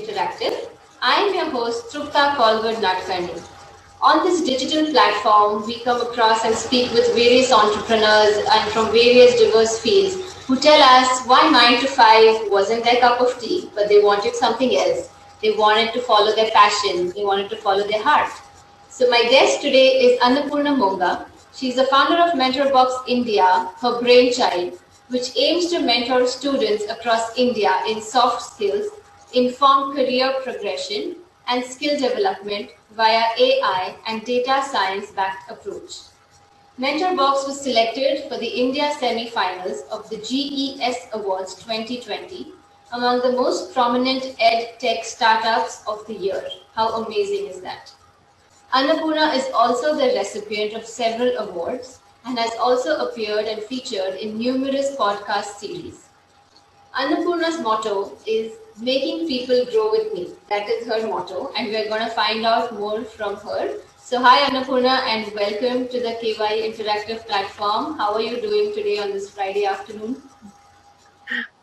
Interactive. I am your host, Trupta Colwood-Nadkarni. On this digital platform, we come across and speak with various entrepreneurs and from various diverse fields who tell us why 9 to 5 wasn't their cup of tea, but they wanted something else. They wanted to follow their passion, they wanted to follow their heart. So my guest today is Annapurna Monga. She is the founder of Mentorbox India, her brainchild, which aims to mentor students across India in soft skills, informed career progression, and skill development via AI and data science-backed approach. Mentorbox was selected for the India semi-finals of the GES Awards 2020 among the most prominent ed tech startups of the year. How amazing is that? Annapurna is also the recipient of several awards and has also appeared and featured in numerous podcast series. Annapurna's motto is making people grow with me. That is her motto, and we're going to find out more from her. So hi Annapurna and welcome to the KYE Interactive platform. How are you doing today on this Friday afternoon?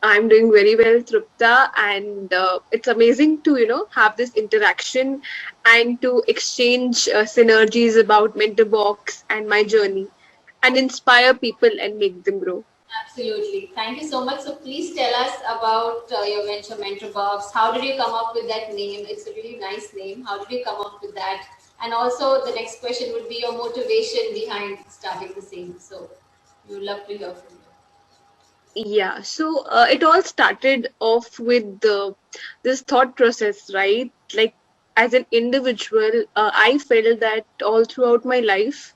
I'm doing very well, Trupta, and it's amazing to have this interaction and to exchange synergies about Mentorbox and my journey and inspire people and make them grow. Absolutely. Thank you so much. So please tell us about your venture Mentorbox. How did you come up with that name? It's a really nice name. How did you come up with that? And also the next question would be your motivation behind starting the same. So we would love to hear from you. Yeah, so it all started off with this thought process, right? Like as an individual, I felt that all throughout my life,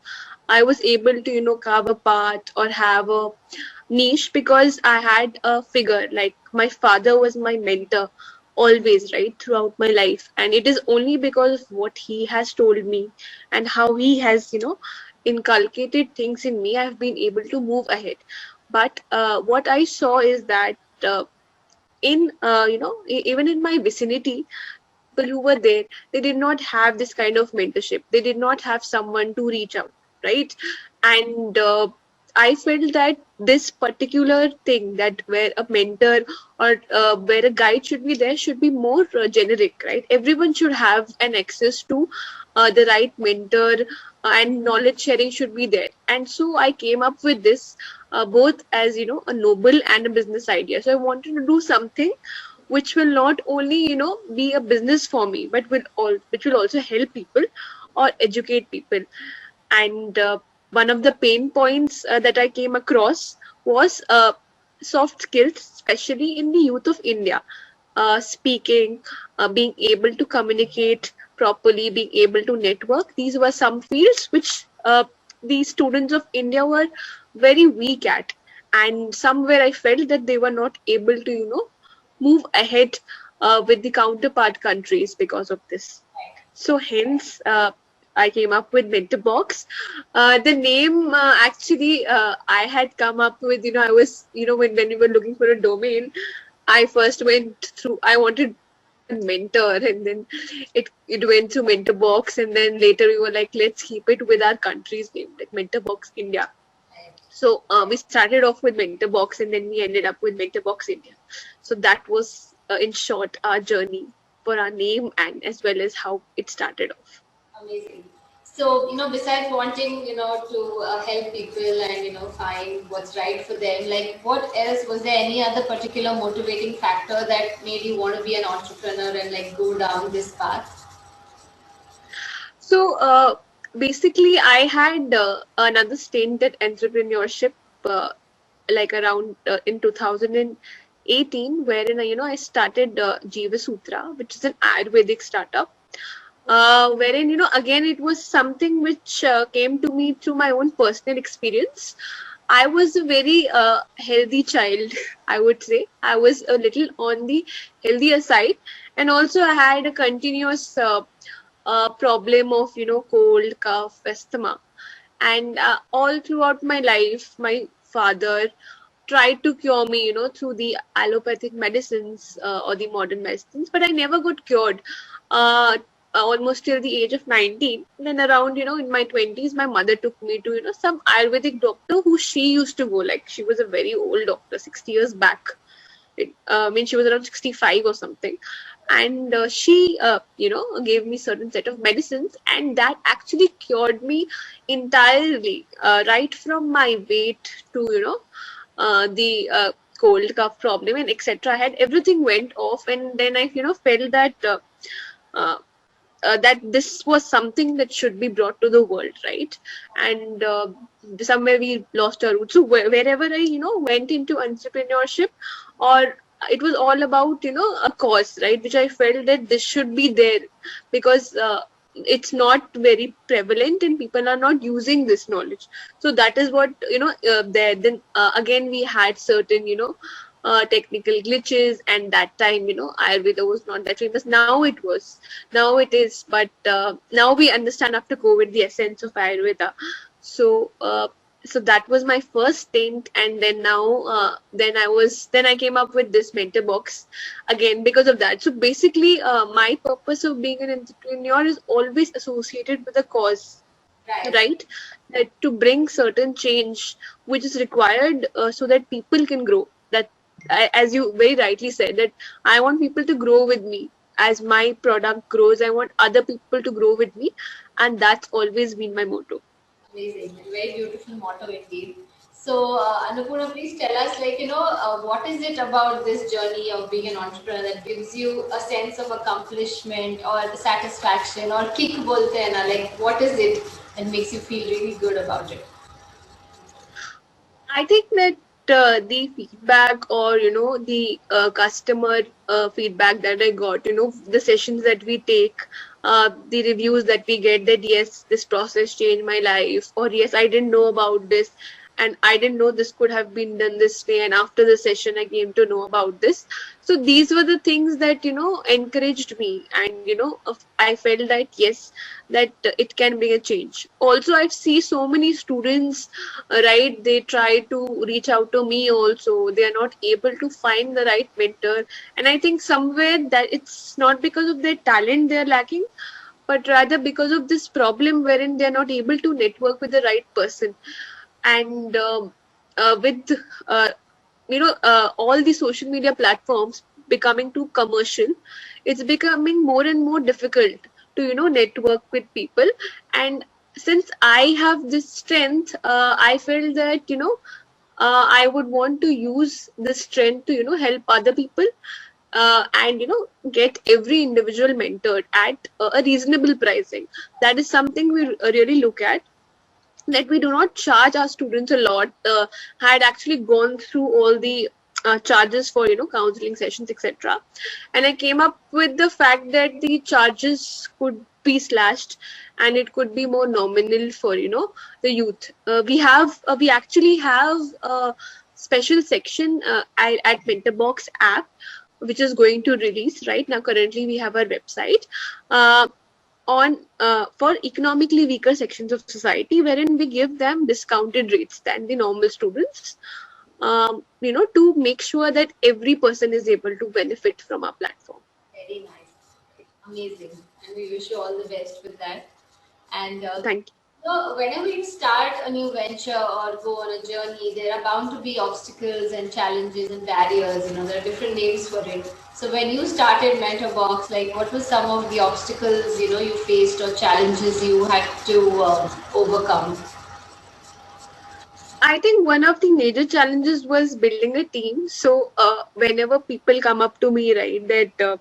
I was able to carve a path or have a niche because I had a figure. Like my father was my mentor always, right, throughout my life. And it is only because of what he has told me and how he has inculcated things in me, I've been able to move ahead. But what I saw is that even in my vicinity, people who were there, they did not have this kind of mentorship. They did not have someone to reach out, right? And I felt that this particular thing, that where a mentor or where a guide should be there, should be more generic, right? Everyone should have an access to the right mentor, and knowledge sharing should be there. And so I came up with this both as a noble and a business idea. So I wanted to do something which will not only be a business for me, but which will also help people or educate people. And one of the pain points that I came across was soft skills, especially in the youth of India. Speaking, being able to communicate properly, being able to network. These were some fields which the students of India were very weak at. And somewhere I felt that they were not able to move ahead with the counterpart countries because of this. So hence, I came up with Mentorbox. The name actually I had come up with, I was, when we were looking for a domain, I first went through, I wanted mentor, and then it went to Mentorbox, and then later we were like, let's keep it with our country's name, like Mentorbox India. So we started off with Mentorbox, and then we ended up with Mentorbox India. So that was, in short, our journey for our name and as well as how it started off. Amazing. So, besides wanting, to help people and, find what's right for them, like what else, was there any other particular motivating factor that made you want to be an entrepreneur and like go down this path? So, basically, I had another stint at entrepreneurship, like around in 2018, wherein I started Jiva Sutra, which is an Ayurvedic startup. Wherein again it was something which came to me through my own personal experience. I was a very healthy child, I would say. I was a little on the healthier side, and also I had a continuous problem of cold, cough, asthma, and all throughout my life, my father tried to cure me through the allopathic medicines or the modern medicines, but I never got cured. Almost till the age of 19. Then around, in my 20s, my mother took me to, some Ayurvedic doctor who she used to go, like she was a very old doctor, 60 years back. She was around 65 or something. and she gave me certain set of medicines, and that actually cured me entirely, right from my weight to the cold cough problem and etc. I had everything went off, and then I felt that uh, that this was something that should be brought to the world, right? And somewhere we lost our roots. So wherever I went into entrepreneurship, or it was all about a cause, right, which I felt that this should be there, because it's not very prevalent and people are not using this knowledge. So that is what there. Then again we had certain technical glitches, and that time Ayurveda was not that famous. Now it is, but now we understand after COVID the essence of Ayurveda. So so that was my first stint, and then now then I came up with this mentor box again because of that. So basically my purpose of being an entrepreneur is always associated with a cause, right? That to bring certain change which is required so that people can grow. That as you very rightly said, that I want people to grow with me. As my product grows, I want other people to grow with me, and that's always been my motto. Amazing. Very beautiful motto indeed. So, Annapurna, please tell us, what is it about this journey of being an entrepreneur that gives you a sense of accomplishment or the satisfaction or kick bolte hai na? Like, what is it that makes you feel really good about it? I think that the feedback, or the customer feedback that I got, the sessions that we take, the reviews that we get, that yes, this process changed my life, or yes, I didn't know about this, and I didn't know this could have been done this way, and after the session I came to know about this. So these were the things that encouraged me, and I felt that yes, that it can bring a change. Also, I see so many students, right, they try to reach out to me also, they are not able to find the right mentor, and I think somewhere that it's not because of their talent they are lacking, but rather because of this problem wherein they are not able to network with the right person. And with all the social media platforms becoming too commercial, it's becoming more and more difficult to network with people. And since I have this strength, I felt that I would want to use this strength to help other people, and get every individual mentored at a reasonable pricing. That is something we really look at, that we do not charge our students a lot. Had actually gone through all the charges for counseling sessions, etc., and I came up with the fact that the charges could be slashed and it could be more nominal for the youth. We actually have a special section at Mentorbox app, which is going to release right now. Currently we have our website on for economically weaker sections of society, wherein we give them discounted rates than the normal students, to make sure that every person is able to benefit from our platform. Very nice. Amazing. And we wish you all the best with that. And thank you. So whenever you start a new venture or go on a journey, there are bound to be obstacles and challenges and barriers. There are different names for it. So when you started Mentorbox, what were some of the obstacles you faced or challenges you had to overcome? I think one of the major challenges was building a team. So whenever people come up to me, right, that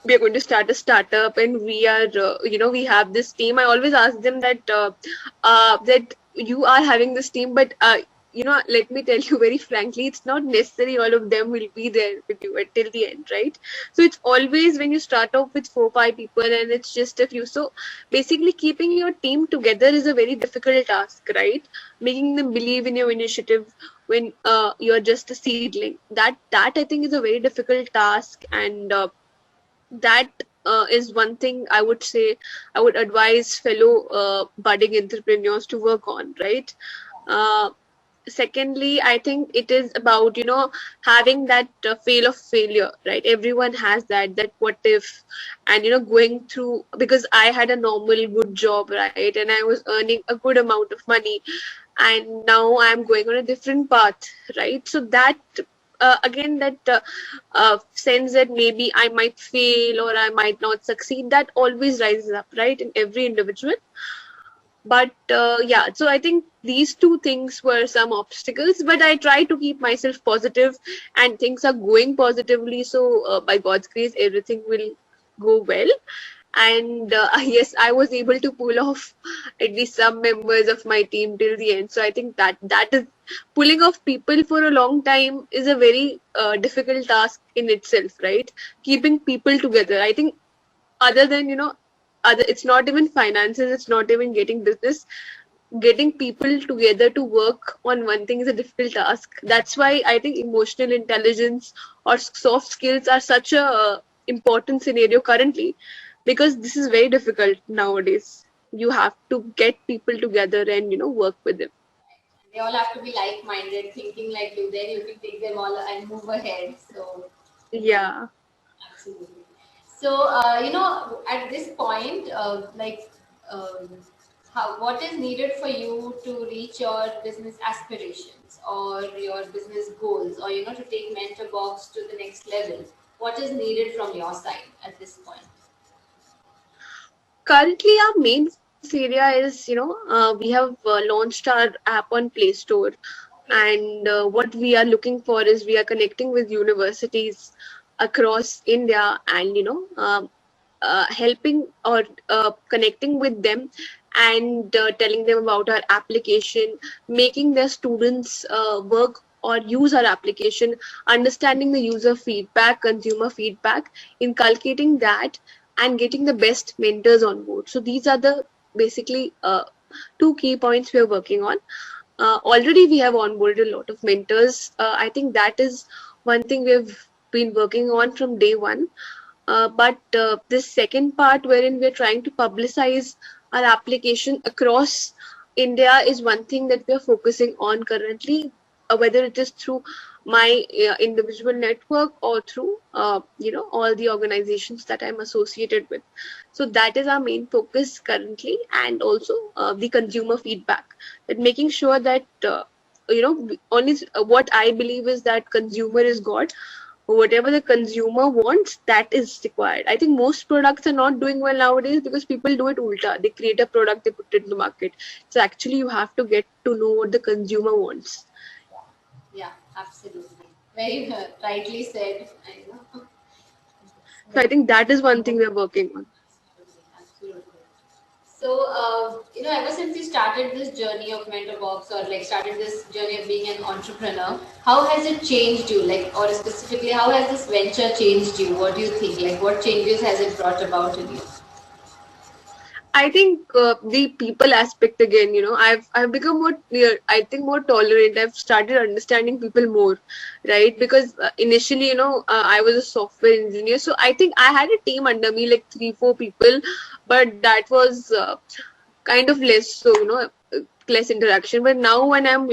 we are going to start a startup and we are, we have this team, I always ask them that that you are having this team, but let me tell you very frankly, it's not necessary all of them will be there with you till the end, right? So it's always when you start off with 4-5 people and it's just a few. So basically keeping your team together is a very difficult task, right? Making them believe in your initiative when you're just a seedling. That I think is a very difficult task, and that is one thing I would say I would advise fellow budding entrepreneurs to work on, right? Secondly, I think it is about having that fail of failure, right? Everyone has that what if, and going through, because I had a normal good job, right, and I was earning a good amount of money, and now I'm going on a different path, right? So that again that sense that maybe I might fail or I might not succeed, that always rises up, right, in every individual. But yeah, so I think these two things were some obstacles, but I try to keep myself positive and things are going positively. So by God's grace, everything will go well. And yes, I was able to pull off at least some members of my team till the end. So I think that is pulling off people for a long time is a very difficult task in itself, right? Keeping people together. I think other than, it's not even finances, it's not even getting business. Getting people together to work on one thing is a difficult task. That's why I think emotional intelligence or soft skills are such a important scenario currently, because this is very difficult nowadays. You have to get people together and work with them. They all have to be like-minded, thinking like you. Then you can take them all and move ahead. So Yeah. absolutely. So at this point, um, what is needed for you to reach your business aspirations or your business goals, or to take Mentorbox to the next level? What is needed from your side at this point? Currently, our main focus area is, we have launched our app on Play Store. And what we are looking for is we are connecting with universities across India and, helping or connecting with them and telling them about our application, making their students work or use our application, understanding the user feedback, consumer feedback, inculcating that, and getting the best mentors on board. So these are the basically two key points we are working on. Already we have onboarded a lot of mentors. I think that is one thing we've been working on from day one. But this second part, wherein we're trying to publicize our application across India, is one thing that we're focusing on currently, whether it is through my individual network or through all the organizations that I'm associated with. So that is our main focus currently, and also the consumer feedback, that making sure that only what I believe is that consumer is God. Whatever the consumer wants, that is required. I think most products are not doing well nowadays because people do it ulta. They create a product, they put it in the market. So actually you have to get to know what the consumer wants. Yeah, absolutely. Very rightly said. I know. So I think that is one thing we're working on. Absolutely. So, ever since you started this journey of Mentorbox, or like started this journey of being an entrepreneur, how has it changed you? Like, or specifically, how has this venture changed you? What do you think? Like, what changes has it brought about in you? I think the people aspect again, I've become more clear. I think more tolerant. I've started understanding people more, right? Because initially, I was a software engineer, so I think I had a team under me, like 3-4 people, but that was kind of less. So less interaction. But now when I'm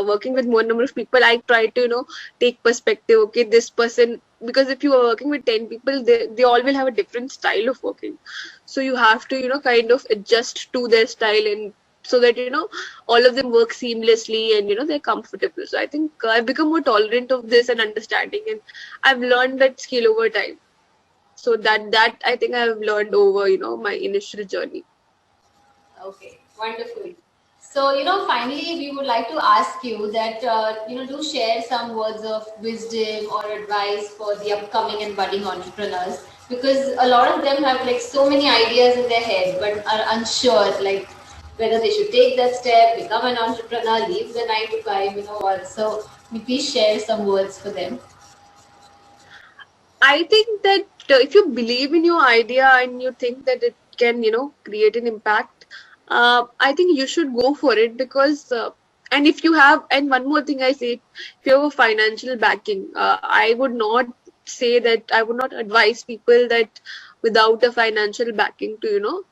working with more number of people, I try to take perspective. Okay, this person, because if you are working with 10 people, they all will have a different style of working. So you have to kind of adjust to their style, and so that all of them work seamlessly and they're comfortable. So I think I've become more tolerant of this and understanding, and I've learned that skill over time. So that I think I've learned over my initial journey. Okay, wonderful. So, finally, we would like to ask you that, do share some words of wisdom or advice for the upcoming and budding entrepreneurs, because a lot of them have like so many ideas in their head, but are unsure, like whether they should take that step, become an entrepreneur, leave the 9 to 5, what. So, please share some words for them. I think that if you believe in your idea and you think that it can, create an impact, I think you should go for it, because and if you have, and one more thing I say, if you have a financial backing, I would not say that, I would not advise people that without a financial backing to,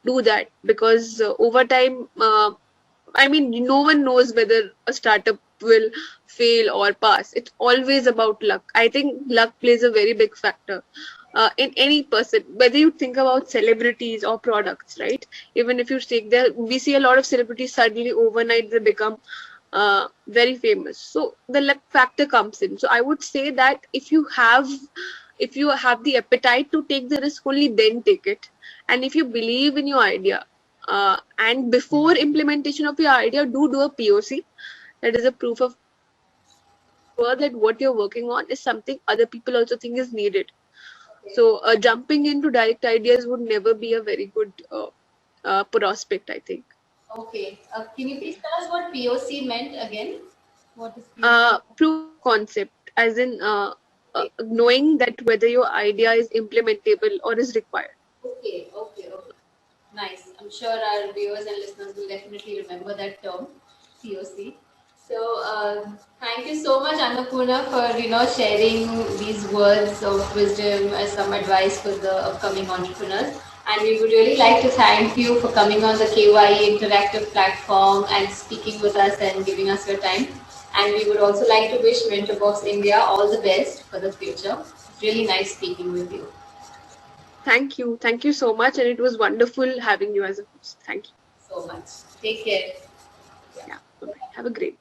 do that, because over time, I mean, no one knows whether a startup will fail or pass. It's always about luck. I think luck plays a very big factor in any person, whether you think about celebrities or products, right? Even if you take there, we see a lot of celebrities suddenly overnight they become very famous. So the luck factor comes in. So I would say that if you have the appetite to take the risk, only then take it. And if you believe in your idea, and before implementation of your idea, do a POC. That is a proof of sure that what you're working on is something other people also think is needed. So jumping into direct ideas would never be a very good prospect, I think. Okay. Can you please tell us what POC meant again? What is POC? Proof of concept, as in knowing that whether your idea is implementable or is required. Okay, okay, okay. Nice. I'm sure our viewers and listeners will definitely remember that term, POC. So, thank you so much, Annapurna, for sharing these words of wisdom as some advice for the upcoming entrepreneurs. And we would really like to thank you for coming on the KYE interactive platform and speaking with us and giving us your time. And we would also like to wish Mentorbox India all the best for the future. It's really nice speaking with you. Thank you so much, and it was wonderful having you as a host. Thank you so much. Take care. Yeah, bye-bye. Have a great